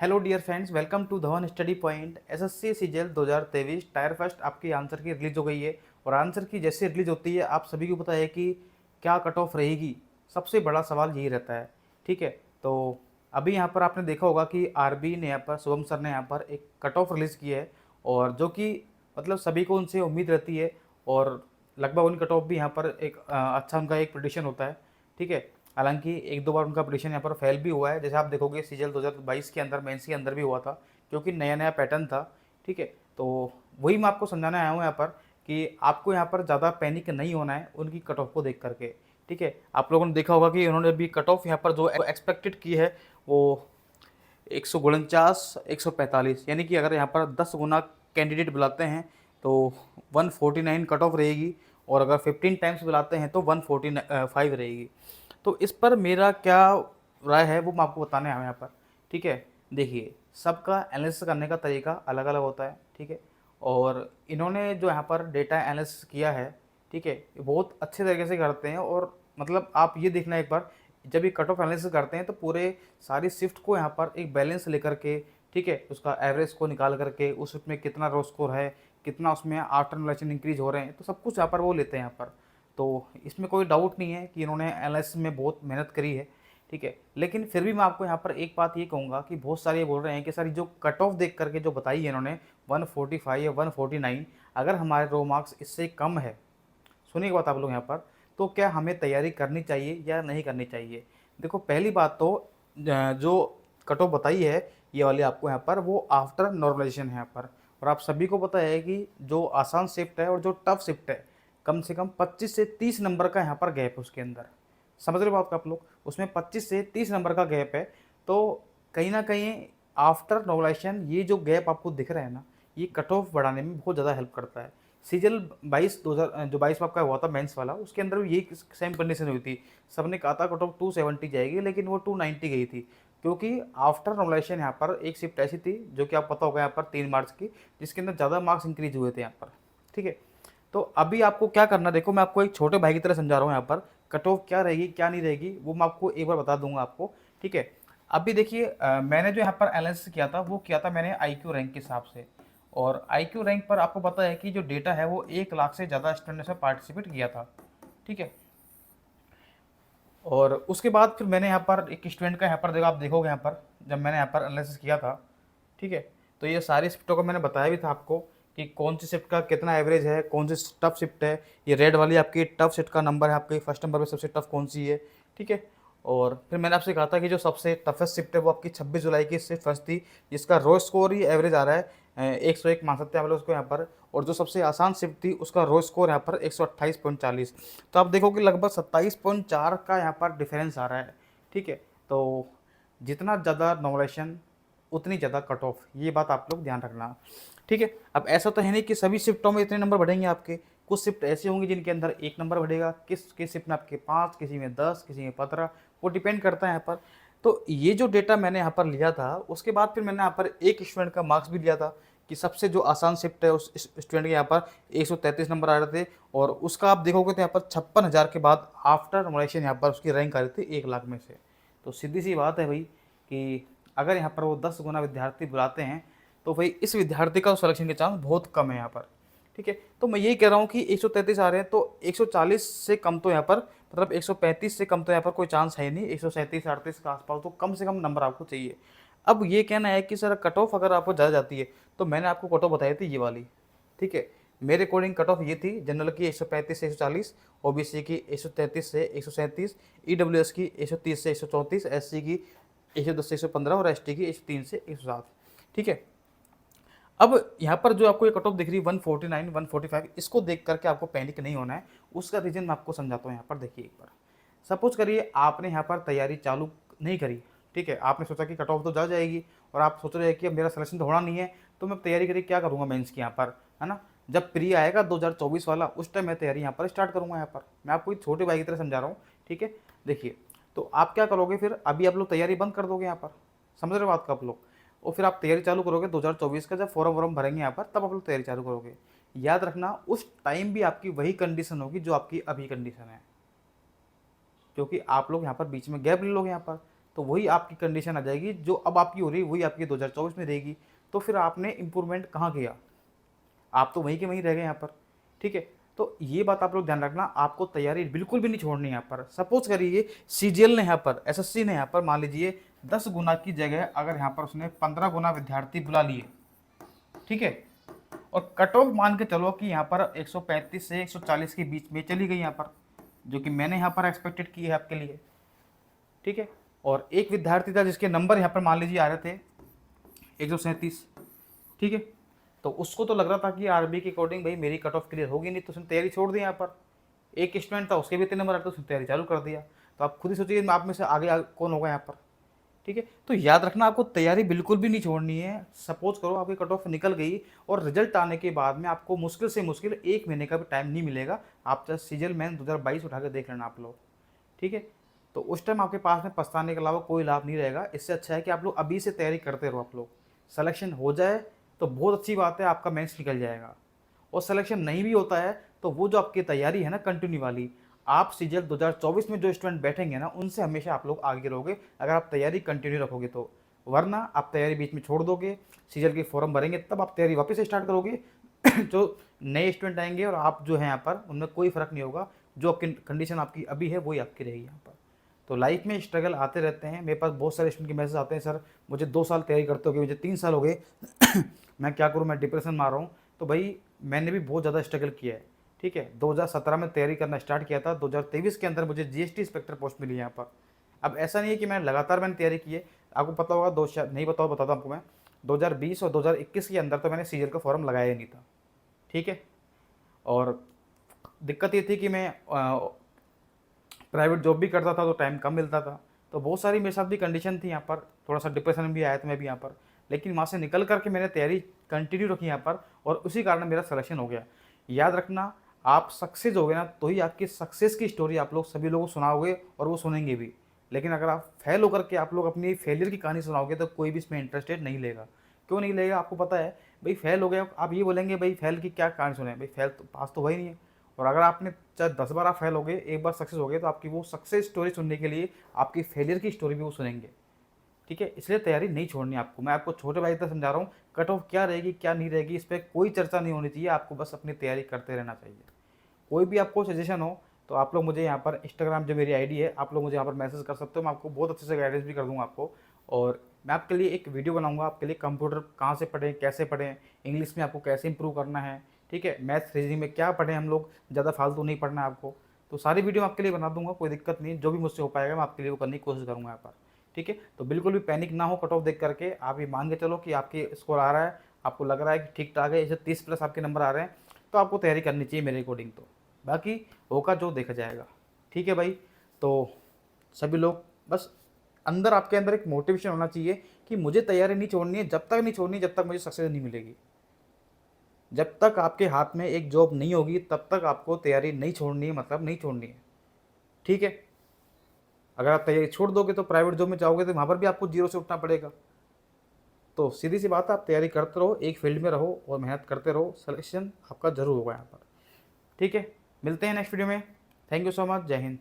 Hello dear friends, welcome to Dhawan study point. SSC CGL 2023 tier first आपकी answer key release हो गई है। और आंसर की जैसे रिलीज होती है आप सभी को पता है कि क्या कट ऑफ रहेगी। सबसे बड़ा सवाल यही रहता है। ठीक है, तो अभी यहाँ पर आपने देखा होगा कि आरबी ने यहाँ पर शुभम सर ने यहाँ पर एक कट ऑफ रिलीज़ की है। और जो कि मतलब सभी को उनसे उम्मीद रहती है। और लगभग उन कट ऑफ भी यहाँ पर एक अच्छा उनका एक प्रिडिक्शन होता है। ठीक है, हालांकि एक दो बार उनका प्रिडिक्शन यहाँ पर फेल भी हुआ है, जैसे आप देखोगे सीजीएल 2022 के अंदर मेंस के अंदर भी हुआ था, क्योंकि नया नया पैटर्न था। ठीक है, तो वही मैं आपको समझाने आया हूँ यहाँ पर कि आपको यहाँ पर ज़्यादा पैनिक नहीं होना है उनकी कट ऑफ को देख करके। ठीक है, आप लोगों ने देखा होगा कि उन्होंने भी कट ऑफ यहाँ पर जो एक्सपेक्टेड की है वो 149 145, यानी कि अगर यहाँ पर 10 गुना कैंडिडेट बुलाते हैं तो 149 कट ऑफ रहेगी। और अगर 15 टाइम्स बुलाते हैं तो 145 रहेगी। तो इस पर मेरा क्या राय है वो मैं आपको बताने आया हूँ यहाँ पर। ठीक है, देखिए सबका एनालिसिस करने का तरीका अलग अलग होता है। ठीक है, और इन्होंने जो यहाँ पर डेटा एनालिसिस किया है, ठीक है, ये बहुत अच्छे तरीके से करते हैं। और मतलब आप ये देखना एक बार, जब ये कट ऑफ एनालिसिस करते हैं तो पूरे सारी शिफ्ट को यहाँ पर एक बैलेंस लेकर के, ठीक है, उसका एवरेज को निकाल करके उस शिफ्ट में कितना रो स्कोर है, कितना उसमें आफ्टर नॉलेशन इंक्रीज हो रहे हैं, तो सब कुछ यहाँ पर वो लेते हैं यहाँ पर। तो इसमें कोई डाउट नहीं है कि इन्होंने एनालिसिस में बहुत मेहनत करी है। ठीक है, लेकिन फिर भी मैं आपको यहाँ पर एक बात ये कहूँगा कि बहुत सारे ये बोल रहे हैं कि सर जो कट ऑफ देख करके जो बताई है इन्होंने 145 या 149, अगर हमारे रो मार्क्स इससे कम है, सुनिए बात आप लोग यहाँ पर, तो क्या हमें तैयारी करनी चाहिए या नहीं करनी चाहिए। देखो पहली बात तो जो कट ऑफ बताई है ये वाली आपको यहाँ पर, वो आफ्टर नॉर्मलाइजेशन है यहाँ पर। और आप सभी को पता है कि जो आसान शिफ्ट है और जो टफ शिफ्ट है, कम से कम 25 से 30 नंबर का यहाँ पर गैप है उसके अंदर। समझ रहे हो बात का आप लोग, उसमें 25 से 30 नंबर का गैप है। तो कहीं ना कहीं आफ्टर नॉर्मलाइजेशन ये जो गैप आपको दिख रहा है ना, ये कट ऑफ बढ़ाने में बहुत ज़्यादा हेल्प करता है। सीजल 22 जो 22 में आपका हुआ था मेंस वाला, उसके अंदर भी यही सेम कंडीशन हुई थी। सबने कहा था कट ऑफ 270 जाएगी, लेकिन वो 290 गई थी। क्योंकि आफ्टर नॉर्मलाइजेशन यहाँ पर एक शिफ्ट ऐसी थी जो कि आप पता होगा यहाँ पर 3 मार्च की, जिसके अंदर ज़्यादा मार्क्स इंक्रीज हुए थे यहाँ पर। ठीक है, तो अभी आपको क्या करना, देखो मैं आपको एक छोटे भाई की तरह समझा रहा हूँ यहाँ पर। कट ऑफ क्या रहेगी क्या नहीं रहेगी वो मैं आपको एक बार बता दूंगा आपको। ठीक है, अभी देखिए मैंने जो यहाँ पर एनालिसिस किया था वो किया था मैंने आईक्यू रैंक के हिसाब से। और आईक्यू रैंक पर आपको पता है कि जो डेटा है वो 1 लाख से ज़्यादा स्टूडेंट ने पार्टिसिपेट किया था। ठीक है, और उसके बाद फिर मैंने यहाँ पर एक स्टूडेंट का यहाँ पर देखो, आप देखोगे यहाँ पर जब मैंने यहाँ पर एनालिसिस किया था। ठीक है, तो ये सारी शिफ्टों को मैंने बताया भी था आपको कि कौन सी शिफ्ट का कितना एवरेज है, कौन सी टफ शिफ्ट है। ये रेड वाली आपकी टफ शिफ्ट का नंबर है, आपके फर्स्ट नंबर पे सबसे टफ कौन सी है। ठीक है, और फिर मैंने आपसे कहा था कि जो सबसे टफेस्ट शिफ्ट है वो आपकी 26 जुलाई की शिफ्ट फर्स्ट थी, जिसका रो स्कोर ही एवरेज आ रहा है 101 मान सकते हैं आप लोग उसको यहाँ पर। और जो सबसे आसान शिफ्ट थी उसका रो स्कोर यहाँ पर 128.40। तो आप देखो कि लगभग 27.4 का यहाँ पर डिफरेंस आ रहा है। ठीक है, तो जितना ज़्यादा नॉर्मलाइजेशन उतनी ज़्यादा कट ऑफ, ये बात आप लोग ध्यान रखना। ठीक है, अब ऐसा तो है नहीं कि सभी शिफ्टों में इतने नंबर बढ़ेंगे आपके। कुछ शिफ्ट ऐसी होंगी जिनके अंदर 1 नंबर बढ़ेगा, किस शिफ्ट में आपके 5, किसी में 10, किसी में 15, वो डिपेंड करता है यहाँ पर। तो ये जो डेटा मैंने यहाँ पर लिया था, उसके बाद फिर मैंने यहाँ पर एक स्टूडेंट का मार्क्स भी लिया था कि सबसे जो आसान शिफ्ट है उस स्टूडेंट के यहाँ पर 133 नंबर आ रहे थे। और उसका आप देखोगे तो यहाँ पर 56,000 के बाद आफ्टर नॉर्मलाइजेशन यहाँ पर उसकी रैंक आ रही थी 1 लाख में से। तो सीधी सी बात है भाई कि अगर यहाँ पर वो 10 गुना विद्यार्थी बुलाते हैं तो भाई इस विद्यार्थी का सिलेक्शन के चांस बहुत कम है यहाँ पर। ठीक है, तो मैं यही कह रहा हूँ कि 133 आ रहे हैं तो 140 से कम तो यहाँ पर, मतलब 135 से कम तो यहाँ पर कोई चांस है नहीं। 137 38 के आसपास तो कम से कम नंबर आपको चाहिए। अब ये कहना है कि सर कट ऑफ अगर आपको ज़्यादा जाती है, तो मैंने आपको कट ऑफ बताई थी ये वाली। ठीक है, मेरे अकॉर्डिंग कट ऑफ ये थी, जनरल की 135 से 140, ओबीसी की 133 से 137, ईडब्ल्यूएस की 130 से 134, एससी की 110 से 115 और एसटी की 103 से 107। ठीक है, अब यहाँ पर जो आपको ये कट ऑफ दिख रही है 149 145, इसको देख करके आपको पैनिक नहीं होना है। उसका रीज़न मैं आपको समझाता हूँ यहाँ पर। देखिए एक बार, सपोज करिए आपने यहाँ पर तैयारी चालू नहीं करी। ठीक है, आपने सोचा कि कट ऑफ तो जा जाएगी और आप सोच रहे हैं कि अब मेरा सिलेक्शन तो होना नहीं है, तो मैं तैयारी करी क्या करूँगा मेंस की यहाँ पर, है ना। जब प्री आएगा 2024 वाला, उस टाइम मैं तैयारी यहाँ पर स्टार्ट करूँगा। यहाँ पर मैं आपको एक छोटे भाई की तरह समझा रहा हूँ। ठीक है, देखिए तो आप क्या करोगे फिर, अभी आप लोग तैयारी बंद कर दोगे यहाँ पर, समझ रहे हो बात का आप लोग। और फिर आप तैयारी चालू करोगे 2024 का, जब फॉर्म वॉर्म भरेंगे यहाँ पर तब आप लोग तैयारी चालू करोगे। याद रखना उस टाइम भी आपकी वही कंडीशन होगी जो आपकी अभी कंडीशन है, क्योंकि आप लोग यहाँ पर बीच में गैप ले लोगे यहाँ पर। तो वही आपकी कंडीशन आ जाएगी जो अब आपकी हो रही है, वही आपकी 2024 में रहेगी। तो फिर आपने इम्प्रूवमेंट कहाँ किया? आप तो वहीं के वहीं रह गए यहाँ पर। ठीक है, तो ये बात आप लोग ध्यान रखना, आपको तैयारी बिल्कुल भी नहीं छोड़नी है यहाँ पर। सपोज करिए सीजीएल ने यहाँ पर, एसएससी ने यहाँ पर मान लीजिए 10 गुना की जगह अगर यहाँ पर उसने 15 गुना विद्यार्थी बुला लिए, ठीक है, और कट ऑफ मान के चलो कि यहाँ पर 135 से 140 के बीच में चली गई यहाँ पर, जो कि मैंने यहाँ पर एक्सपेक्टेड की है आपके लिए। ठीक है, और एक विद्यार्थी था जिसके नंबर यहाँ पर मान लीजिए आ रहे थे 137, ठीक है, तो उसको तो लग रहा था कि आरबी के अकॉर्डिंग भाई मेरी कट ऑफ क्लियर होगी नहीं, तो उसने तैयारी छोड़ दी यहाँ पर। एक स्टूडेंट था उसके भी इतने नंबर आते, उसने तैयारी चालू कर दिया। तो आप खुद ही सोचिए आप में से आगे कौन होगा यहाँ पर। ठीक है, तो याद रखना आपको तैयारी बिल्कुल भी नहीं छोड़नी है। सपोज करो आपकी कट ऑफ निकल गई और रिजल्ट आने के बाद में आपको मुश्किल से मुश्किल 1 महीने का भी टाइम नहीं मिलेगा। आप चाहे सीजीएल मैन 2022 उठा के देख लेना आप लोग। ठीक है, तो उस टाइम आपके पास में पछताने के अलावा कोई लाभ नहीं रहेगा। इससे अच्छा है कि आप लोग अभी से तैयारी करते रहो। आप लोग सिलेक्शन हो जाए तो बहुत अच्छी बात है, आपका मेंस निकल जाएगा। और सिलेक्शन नहीं भी होता है तो वो जो आपकी तैयारी है ना कंटिन्यू वाली, आप सीजीएल 2024 में जो स्टूडेंट बैठेंगे ना उनसे हमेशा आप लोग आगे रहोगे अगर आप तैयारी कंटिन्यू रखोगे तो। वरना आप तैयारी बीच में छोड़ दोगे, सीजीएल के फॉर्म भरेंगे तब आप तैयारी वापस से स्टार्ट करोगे। जो नए स्टूडेंट आएंगे और आप जो हैं यहाँ पर, उनमें कोई फ़र्क नहीं होगा। जो आपकी कंडीशन आपकी अभी है वही आपकी रहेगी यहाँ पर। तो लाइफ में स्ट्रगल आते रहते हैं। मेरे पास बहुत सारे स्टूडेंट के मैसेज आते हैं, सर मुझे 2 साल तैयारी करते हो गए, मुझे 3 साल हो गए, मैं क्या करूँ, मैं डिप्रेशन में आ रहा हूँ। तो भाई मैंने भी बहुत ज़्यादा स्ट्रगल किया है। ठीक है, 2017 में तैयारी करना स्टार्ट किया था, 2023 के अंदर मुझे जीएसटी इंस्पेक्टर पोस्ट मिली यहाँ पर। अब ऐसा नहीं है कि मैंने तैयारी की है। आपको पता होगा, दो शायद नहीं बताओ, बताता आपको मैं, 2020 और 2021 के अंदर तो मैंने सीजीएल का फॉर्म लगाया ही नहीं था। ठीक है, और दिक्कत ये थी कि मैं प्राइवेट जॉब भी करता था तो टाइम कम मिलता था। तो बहुत सारी मेरे साथ भी कंडीशन थी यहाँ पर, थोड़ा सा डिप्रेशन में भी आया था मैं भी यहाँ पर। लेकिन वहाँ से निकल करके मैंने तैयारी कंटिन्यू रखी यहाँ पर और उसी कारण मेरा सिलेक्शन हो गया। याद रखना, आप सक्सेस हो गए ना तो ही आपकी सक्सेस की स्टोरी आप लोग सभी लोगों को सुनाओगे और वो सुनेंगे भी। लेकिन अगर आप फेल होकर के आप लोग अपनी फेलियर की कहानी सुनाओगे तो कोई भी इसमें इंटरेस्टेड नहीं लेगा। क्यों नहीं लेगा? आपको पता है भाई, फेल हो गए आप ये बोलेंगे भाई फेल की क्या कहानी सुने, भाई फेल तो पास तो वही नहीं है। और अगर आपने चाहे 10 बार आप फेल हो गए, एक बार सक्सेस हो गए, तो आपकी वो सक्सेस स्टोरी सुनने के लिए आपकी फेलियर की स्टोरी भी वो सुनेंगे। ठीक है, इसलिए तैयारी नहीं छोड़नी आपको। मैं आपको छोटे भाई तरह समझा रहा हूँ, कट ऑफ क्या रहेगी क्या नहीं रहेगी इस पर कोई चर्चा नहीं होनी चाहिए। आपको बस अपनी तैयारी करते रहना चाहिए। कोई भी आपको सजेशन हो तो आप लोग मुझे यहाँ पर इंस्टाग्राम जो मेरी आईडी है, आप लोग मुझे यहाँ पर मैसेज कर सकते हो। मैं आपको बहुत अच्छे से गाइडेंस भी कर दूँगा आपको। और मैं आपके लिए एक वीडियो बनाऊंगा आपके लिए, कंप्यूटर कहाँ से पढ़ें, कैसे पढ़ें, इंग्लिश में आपको कैसे इंप्रूव करना है। ठीक है, मैथ्स रीजनिंग में क्या पढ़ें हम लोग, ज़्यादा फालतू नहीं पढ़ना है आपको। तो सारी वीडियो मैं आपके लिए बना दूंगा, कोई दिक्कत नहीं। जो भी मुझसे हो पाएगा मैं आपके लिए वो करने की कोशिश करूँगा यहाँ पर। ठीक है, तो बिल्कुल भी पैनिक ना हो कट ऑफ देख करके। आप ये मान के चलो कि आपके स्कोर आ रहा है, आपको लग रहा है कि ठीक ठाक है, इसे 30 प्लस आपके नंबर आ रहे हैं, तो आपको तैयारी करनी चाहिए मेरे अकॉर्डिंग। तो बाकी होगा जो देखा जाएगा। ठीक है भाई, तो सभी लोग बस अंदर आपके अंदर एक मोटिवेशन होना चाहिए कि मुझे तैयारी नहीं छोड़नी है, जब तक नहीं छोड़नी जब तक मुझे सक्सेस नहीं मिलेगी। जब तक आपके हाथ में एक जॉब नहीं होगी तब तक आपको तैयारी नहीं छोड़नी है, मतलब नहीं छोड़नी है। ठीक है, अगर आप तैयारी छोड़ दोगे तो प्राइवेट जॉब में जाओगे तो वहाँ पर भी आपको जीरो से उठना पड़ेगा। तो सीधी सी बात है, आप तैयारी करते रहो, एक फील्ड में रहो और मेहनत करते रहो, सिलेक्शन आपका जरूर होगा यहाँ पर। ठीक है, मिलते हैं नेक्स्ट वीडियो में। थैंक यू सो मच, जय हिंद।